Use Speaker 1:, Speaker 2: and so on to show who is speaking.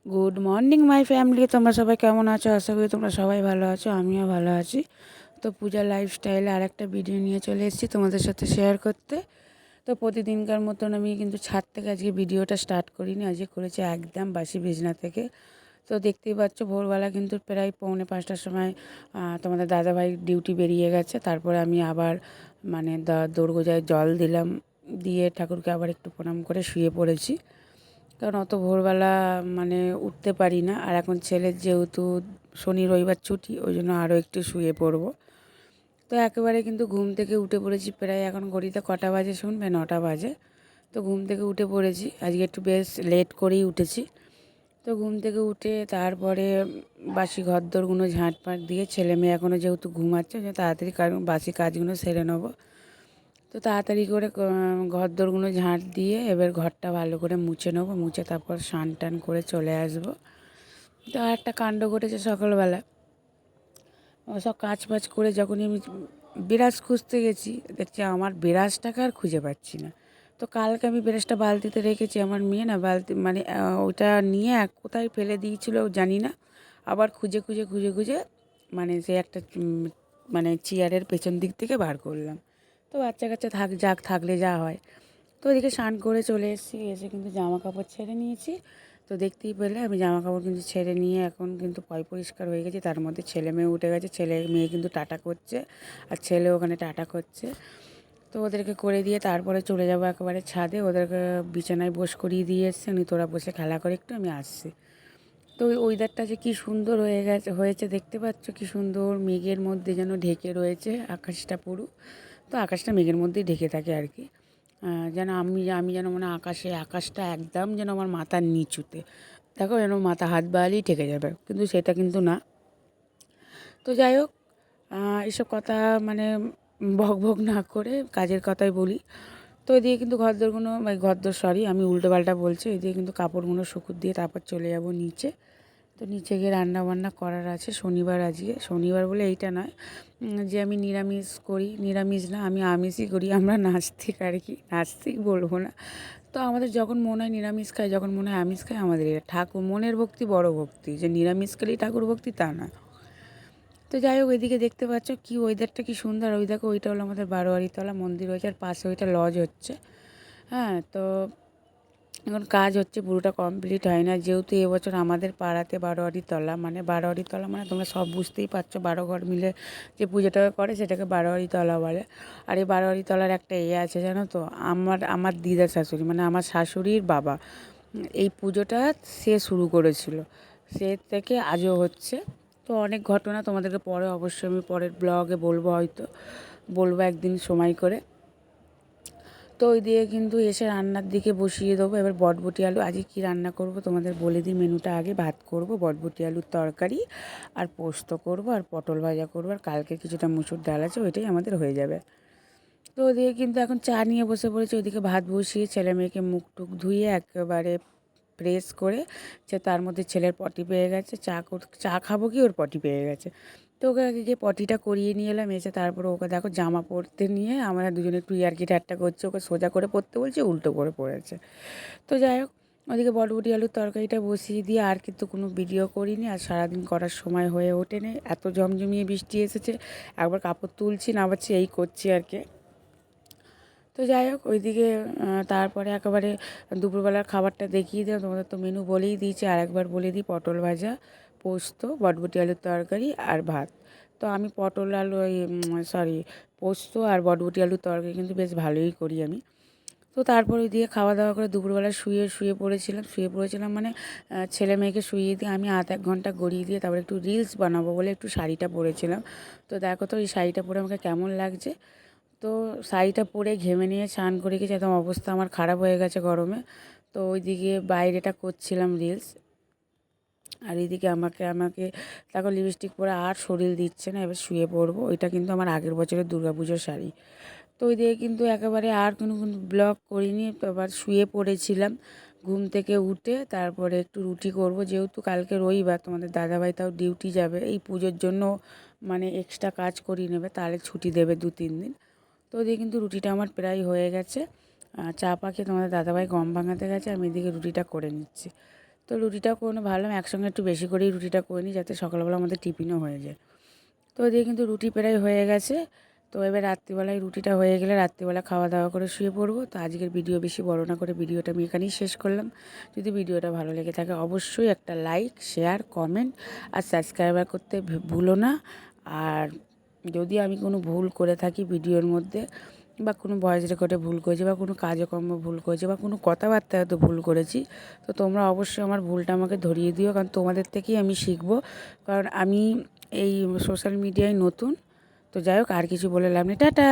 Speaker 1: Good morning my family, তোমরা সবাই কেমন আছো? আশা করি তোমরা সবাই ভালো আছো, আমিও ভালো আছি। তো পূজা লাইফস্টাইলে আর একটা ভিডিও নিয়ে চলে এসেছি তোমাদের সাথে শেয়ার করতে। তো প্রতিদিনকার মতন আমি কিন্তু ছাদ থেকে আজকে ভিডিওটা স্টার্ট করিনি, আজকে করেছি একদম বাসি বিছনা থেকে। তো দেখতেই পাচ্ছ ভোরবেলা কিন্তু প্রায় 4:45টার সময় তোমাদের দাদাভাই ডিউটি বেরিয়ে গেছে। তারপরে আমি আবার মানে দোরগোজায় জল দিলাম, দিয়ে ঠাকুরকে আবার একটু প্রণাম করে শুয়ে পড়েছি। কারণ অত ভোরবেলা মানে উঠতে পারি না। আর এখন ছেলের যেহেতু শনি রবিবার ছুটি, ওই জন্য আরও একটু শুয়ে পড়বো। তো একেবারে কিন্তু ঘুম থেকে উঠে পড়েছি, প্রায় এখন ঘড়িতে কটা বাজে শুনবে, 9টা বাজে। তো ঘুম থেকে উঠে পড়েছি, আজকে একটু বেশ লেট করেই উঠেছি। তো ঘুম থেকে উঠে তারপরে বাসি ঘরদোরগুলো ঝাঁটপাট দিয়ে, ছেলে মেয়ে এখনও যেহেতু ঘুমাচ্ছে, যে তাড়াতাড়ি বাসি কাজগুলো সেরে নেবো। তো তাড়াতাড়ি করে ঘরদোরগুলো ঝাঁট দিয়ে এবার ঘরটা ভালো করে মুছে নেবো, মুছে তারপর স্নান টান করে চলে আসবো। তো আর একটা কাণ্ড ঘটেছে সকালবেলা, সব কাজ বাজ করে যখনই আমি বিরাজ খুঁজতে গেছি, দেখছি আমার বিরাজটাকে আর খুঁজে পাচ্ছি না। তো কালকে আমি বিরাজটা বালতিতে রেখেছি, আমার মেয়ে না বালতি মানে ওটা নিয়ে কোথায় ফেলে দিয়েছিল জানি না, আবার খুঁজে খুঁজে খুঁজে খুঁজে মানে সে একটা মানে চেয়ারের পেছন দিক থেকে বার করলাম। তো বাচ্চা কাচ্চা থাকলে যা হয়। তো ওইদিকে স্নান করে চলে এসেছি, এসে কিন্তু জামা কাপড় ছেড়ে নিয়েছি। তো দেখতেই পেলে আমি জামা কাপড় কিন্তু ছেড়ে নিয়ে এখন কিন্তু পরিষ্কার হয়ে গেছে। তার মধ্যে ছেলে মেয়ে উঠে গেছে, ছেলে মেয়ে কিন্তু টাটা করছে, আর ছেলে ওখানে টাটা করছে। তো ওদেরকে করে দিয়ে তারপরে চলে যাবো একেবারে ছাদে, ওদেরকে বিছানায় করিয়ে দিয়ে এসছে, উনি তোরা বসে খেলা করে একটু, আমি আসছি। তো ওই ওয়েদারটা যে কী সুন্দর হয়েছে দেখতে পাচ্ছ, কী সুন্দর মেঘের মধ্যে যেন ঢেকে রয়েছে আকাশটা পুরো। তো আকাশটা মেঘের মধ্যেই ঢেকে থাকে আর কি। যেন আমি আমি যেন মানে আকাশটা একদম যেন আমার মাথার নিচুতে, দেখো যেন মাথা হাত বাড়ালেই ঠেকে যাবে, কিন্তু সেটা কিন্তু না। তো যাই হোক, এইসব কথা মানে বক বক না করে কাজের কথাই বলি। তো এদিকে কিন্তু সরি আমি উল্টোপাল্টা বলছি, এদিকে কিন্তু কাপড়গুলো শুকুর দিয়ে তারপর চলে যাব নিচে। তো নিচে গিয়ে রান্না বান্না করার আছে, শনিবার আজকে, শনিবার বলে এইটা নয় যে আমি নিরামিষ করি, নিরামিষ না, আমি আমিষই করি। আমরা নাস্তিক আর কি, নাস্তিক বলবো না। তো আমাদের যখন মনে হয় নিরামিষ খাই, যখন মনে হয় আমিষ খাই, আমাদের এটা ঠাকুর মনের ভক্তি, বড় ভক্তি, যে নিরামিষ খেলেই ঠাকুর ভক্তি তা না। তো যাই হোক, এদিকে দেখতে পাচ্ছ কি ওয়েদারটা কি সুন্দর। ওই দেখো, ওইটা হলো আমাদের বারোয়ারিতলা মন্দির হয়েছে, আর পাশে ওইটা লজ হচ্ছে। হ্যাঁ, তো এখন কাজ হচ্ছে, পুরোটা কমপ্লিট হয় না, যেহেতু এবছর আমাদের পাড়াতে বারোয়ারিতলা মানে তোমরা সব বুঝতেই পারছো, 12 ঘর মিলে যে পুজোটাকে করে সেটাকে বারোয়ারিতলা বলে। আর এই বারোয়ারিতলার একটা আছে জানো তো, আমার দিদার শাশুড়ি মানে আমার শাশুড়ির বাবা, এই পুজোটা সে শুরু করেছিল, সে থেকে আজও হচ্ছে। তো অনেক ঘটনা তোমাদেরকে পরে অবশ্যই আমি পরের ব্লগে বলবো, হয়তো বলবো একদিন সময় করে। তো ওই দিয়ে কিন্তু এসে রান্নার দিকে বসিয়ে দেবো। এবার বটবটি আলু, আজকে কী রান্না করব তোমাদের বলে দিই মেনুটা আগে। ভাত করব, বটবটি আলুর তরকারি, আর পোস্ত করব, আর পটল ভাজা করব, আর কালকে কিছুটা মুসুর ডাল আছে, ওইটাই আমাদের হয়ে যাবে। তো ওদিকে কিন্তু এখন চা নিয়ে বসে পড়েছে, ওইদিকে ভাত বসিয়ে ছেলে মেয়েকে মুখ টুক ধুয়ে একেবারে প্রেস করে, যে তার মধ্যে ছেলের পটি পেয়ে গেছে, চা খাবো কি ওর পটি পেয়ে গেছে। তো ওকে আগে গিয়ে পটিটা করিয়ে নিয়ে এলাম, এসে তারপরে ওকে দেখো জামা পরতে নিয়ে আমরা দুজনে একটু ইয়ার্কি ঠাট্টা করছি, ওকে সোজা করে পরতে বলছে, উল্টো করে পড়েছে। তো যাই হোক, ওদিকে বটবটি আলুর তরকারিটা বসিয়ে দিয়ে আর কিন্তু কোনো ভিডিও করিনি, আর সারাদিন করার সময় হয়ে ওঠেনি, এত জমজমিয়ে বৃষ্টি এসেছে, একবার কাপড় তুলছি না আবার এই করছি আর কি। তো যাই হোক, ওইদিকে তারপরে একেবারে দুপুরবেলার খাবারটা দেখিয়ে দিলাম, তোমাদের তো মেনু বলেই দিয়েছি, আরেকবার বলে দিই, পটল ভাজা, পোস্ত, বটবটি আলুর তরকারি আর ভাত। তো আমি পোস্ত আর বটবটি আলুর তরকারি কিন্তু বেশ ভালোই করি আমি। তো তারপর ওই দিয়ে খাওয়া দাওয়া করে দুপুরবেলা শুয়ে পড়েছিলাম মানে ছেলে মেয়েকে শুইয়ে দিয়ে আমি আধ এক ঘন্টা গড়িয়ে দিয়ে তারপরে একটু রিলস বানাবো বলে একটু শাড়িটা পরেছিলাম। তো দেখো তো এই শাড়িটা পরে আমাকে কেমন লাগছে। তো শাড়িটা পরে ঘেমে নিয়ে স্নান করে গেছি, একদম অবস্থা আমার খারাপ হয়ে গেছে গরমে। তো ওইদিকে বাইরেটা করছিলাম রিলস, আর এইদিকে আমাকে আমাকে দেখো লিপস্টিক পরে আর শরীর দিচ্ছে না, এবার শুয়ে পড়বো। ওইটা কিন্তু আমার আগের বছরের দুর্গাপুজোর শাড়ি। তো ওই দিকে কিন্তু একেবারে আর কোনো ব্লগ করিনি, তো আবার শুয়ে পড়েছিলাম। ঘুম থেকে উঠে তারপরে একটু রুটি করব, যেহেতু কালকে রবিবার, তোমাদের দাদাভাই তাও ডিউটি যাবে, এই পুজোর জন্য মানে এক্সট্রা কাজ করিয়ে নেবে, তাহলে ছুটি দেবে 2-3 দিন। তো ওদিকে কিন্তু রুটিটা আমার প্রায় হয়ে গেছে। চা পাখিয়ে তোমাদের দাদাভাই গম ভাঙাতে গেছে, আমি এদিকে রুটিটা করে নিচ্ছি। তো তো রুটিটাও কোনো ভাবলাম একসঙ্গে একটু বেশি করেই রুটিটা করে নিই, যাতে সকালবেলা আমাদের টিফিনও হয়ে যায়। তো ওদিকে কিন্তু রুটি প্রায় হয়ে গেছে। তো এবার রাত্রিবেলায় রুটিটা হয়ে গেলে রাত্রিবেলা খাওয়া দাওয়া করে শুয়ে পড়বো। তো আজকের ভিডিও বেশি বড় না করে ভিডিওটা আমি এখানেই শেষ করলাম। যদি ভিডিওটা ভালো লেগে থাকে অবশ্যই একটা লাইক, শেয়ার, কমেন্ট আর সাবস্ক্রাইবার করতে ভুলো না। আর যদি আমি কোনো ভুল করে থাকি ভিডিওর মধ্যে, বা কোনো ভয়েস রেকর্ডে ভুল করেছি, বা কোনো কাজকর্ম ভুল করেছি, বা কোনো কথাবার্তায় হয়তো ভুল করেছি, তো তোমরা অবশ্যই আমার ভুলটা আমাকে ধরিয়ে দিও, কারণ তোমাদের থেকেই আমি শিখবো। কারণ আমি এই সোশ্যাল মিডিয়ায় নতুন। তো যাই হোক, আর কিছু বলে লাভ নেই, টাটা।